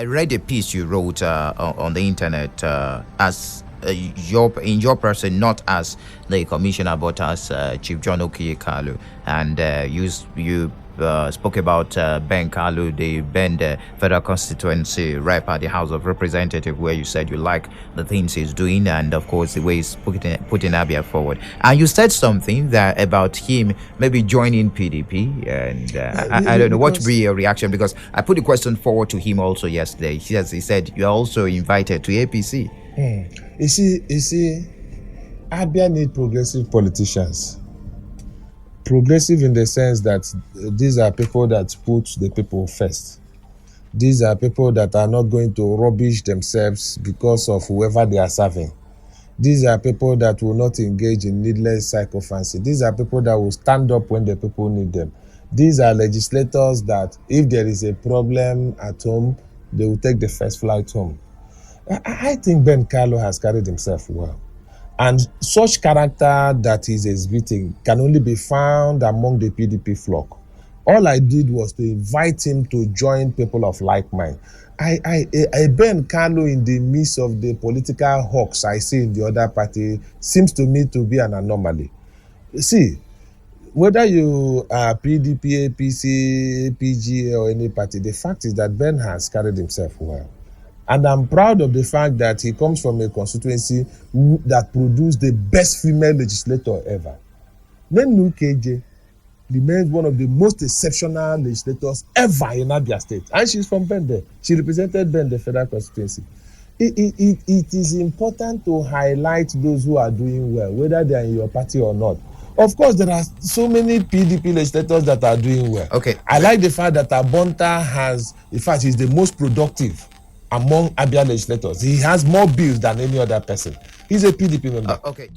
I read a piece you wrote on the internet as in your person, not as the commissioner, but as Chief John Okiyi-Kalu, and you spoke about Ben Kalu, the Bend Federal Constituency rep at the House of Representatives, where you said you like the things he's doing and, of course, the way he's putting Abia forward. And you said something that about him maybe joining PDP, and I don't know what would be your reaction, because I put the question forward to him also yesterday. He said you're also invited to APC. You see, Abia need progressive politicians. Progressive in the sense that these are people that put the people first. These are people that are not going to rubbish themselves because of whoever they are serving. These are people that will not engage in needless sycophancy. These are people that will stand up when the people need them. These are legislators that if there is a problem at home, they will take the first flight home. I think Ben Kalu has carried himself well. And such character that he's exhibiting can only be found among the PDP flock. All I did was to invite him to join people of like mind. I Ben Kalu in the midst of the political hawks I see in the other party seems to me to be an anomaly. See, whether you are PDP, APC, APG, or any party, the fact is that Ben has carried himself well. And I'm proud of the fact that he comes from a constituency that produced the best female legislator ever. Nenu KJ remains one of the most exceptional legislators ever in Abia State. And she's from Bende. She represented Bende Federal Constituency. It is important to highlight those who are doing well, whether they are in your party or not. Of course, there are so many PDP legislators that are doing well. Okay. I like the fact that Abonta he's the most productive among Abia legislators. He has more bills than any other person. He's a PDP member. Okay.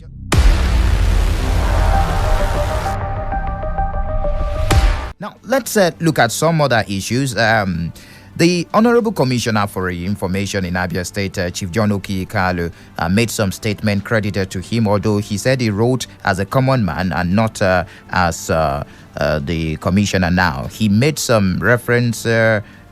Now, let's look at some other issues. The Honorable Commissioner for Information in Abia State, Chief John Okiyi-Kalu, made some statement credited to him, although he said he wrote as a common man and not as the commissioner now. He made some reference.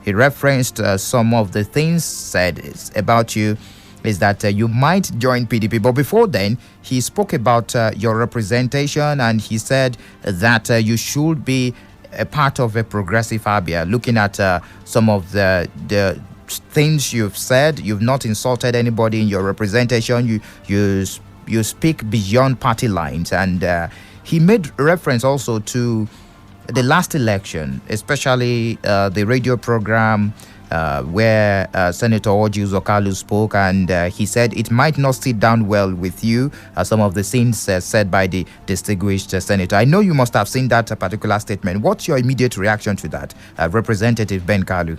He referenced some of the things said about you is that you might join PDP. But before then, he spoke about your representation, and he said that you should be a part of a progressive Abia. Looking at some of the things you've said, you've not insulted anybody in your representation. You speak beyond party lines, and he made reference also to the last election, especially the radio program where Senator Okiyi-Kalu spoke, and he said it might not sit down well with you, some of the things said by the distinguished senator. I know you must have seen that particular statement. What's your immediate reaction to that, Representative Ben Kalu?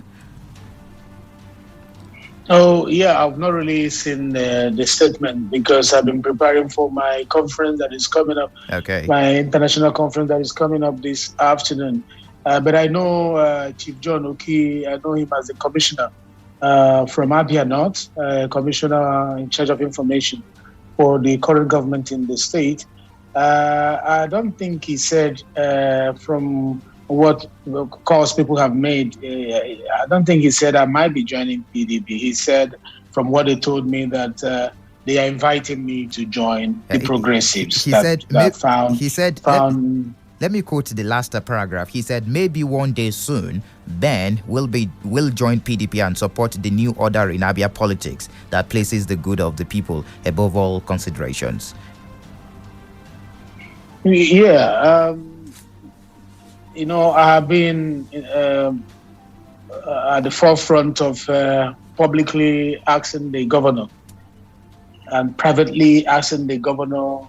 Oh, yeah, I've not really seen the statement because I've been preparing for my conference that is coming up. Okay. My international conference that is coming up this afternoon. But I know Chief John Okiyi, I know him as the commissioner from Abia North, commissioner in charge of information for the current government in the state. I don't think he said from what calls people have made, I don't think he said I might be joining PDP. He said, from what they told me, that they are inviting me to join the progressives. Let me quote the last paragraph. He said, maybe one day soon, Ben will join PDP and support the new order in Abia politics that places the good of the people above all considerations. Yeah. I have been at the forefront of publicly asking the governor and privately asking the governor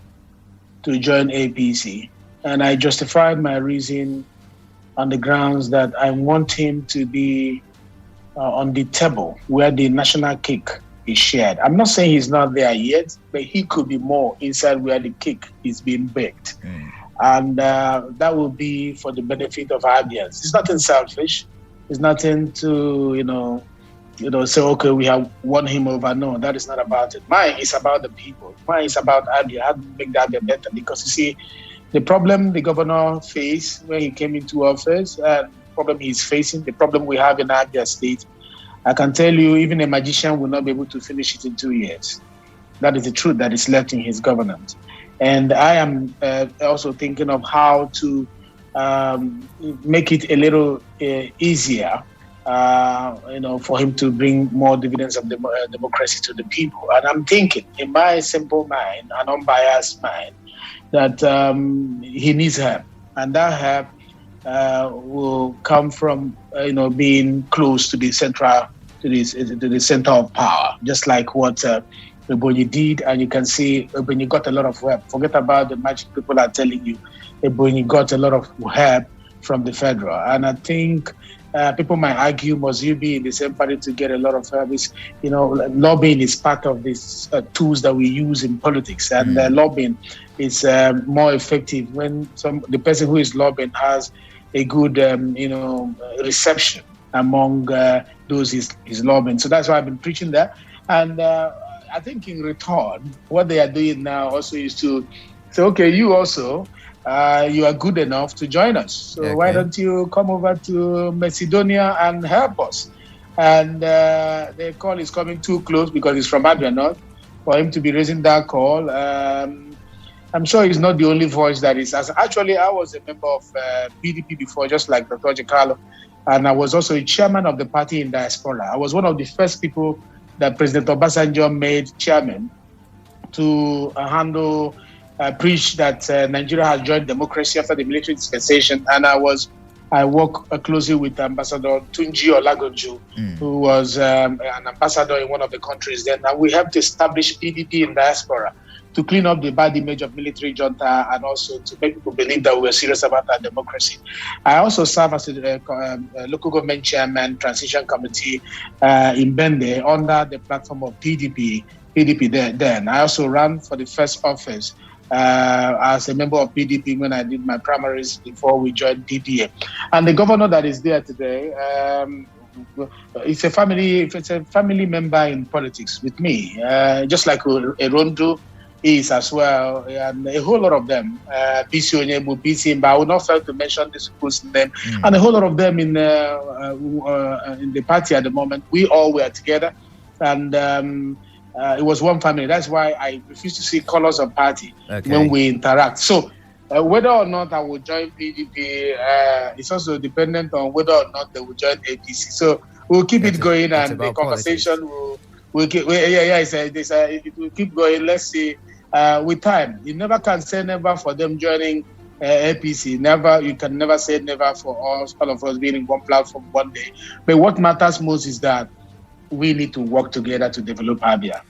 to join APC. And I justified my reason on the grounds that I want him to be on the table where the national cake is shared. I'm not saying he's not there yet, but he could be more inside where the cake is being baked. And that will be for the benefit of Abians. It's nothing selfish. It's nothing to, say, okay, we have won him over. No, that is not about it. Mine is about the people. Mine is about Abia, how to make the Abia better. Because you see, the problem the governor faced when he came into office, and the problem he's facing, the problem we have in Abia State, I can tell you, even a magician will not be able to finish it in 2 years. That is the truth that is left in his governance. And I am also thinking of how to make it a little easier, for him to bring more dividends of democracy to the people. And I'm thinking, in my simple mind, an unbiased mind, that he needs help, and that help will come from being close to the central to the center of power, just like what Ebonyi did. And you can see Ebonyi got a lot of help. Forget about the magic people are telling you. Ebonyi got a lot of help from the federal, and I think people might argue, must you be in the same party to get a lot of help? Lobbying is part of these tools that we use in politics, and lobbying is more effective when the person who is lobbying has a good reception among those he's lobbying. So that's why I've been preaching that. And I think in return, what they are doing now also is to say, okay, you also, you are good enough to join us. So why don't you come over to Macedonia and help us? And the call is coming too close because he's from Abia North for him to be raising that call. I'm sure he's not the only voice that is. Actually, I was a member of PDP before, just like Dr. Okiyi-Kalu, and I was also a chairman of the party in diaspora. I was one of the first people that President Obasanjo made chairman to preach that Nigeria has joined democracy after the military dispensation. And I work closely with Ambassador Tunji Olagunju, who was an ambassador in one of the countries then. And we helped establish PDP in diaspora to clean up the bad image of military junta and also to make people believe that we were serious about our democracy. I also serve as a local government chairman, transition committee in Bende under the platform of PDP then. I also ran for the first office as a member of PDP when I did my primaries before we joined PPA. And the governor that is there today, it's a family member in politics with me, just like Erondu is as well, and a whole lot of them, PC Onyebu, PC Mba, I would not fail to mention this people's name, and a whole lot of them in the party at the moment. We all were together, and it was one family. That's why I refuse to see colors of party when we interact. So whether or not I will join PDP, it's also dependent on whether or not they will join APC. So we'll keep it going, and the conversation will keep, it will keep going. Let's see, with time. You never can say never for them joining APC. Never, you can never say never for all of us being in one platform one day. But what matters most is that we need to work together to develop Abia.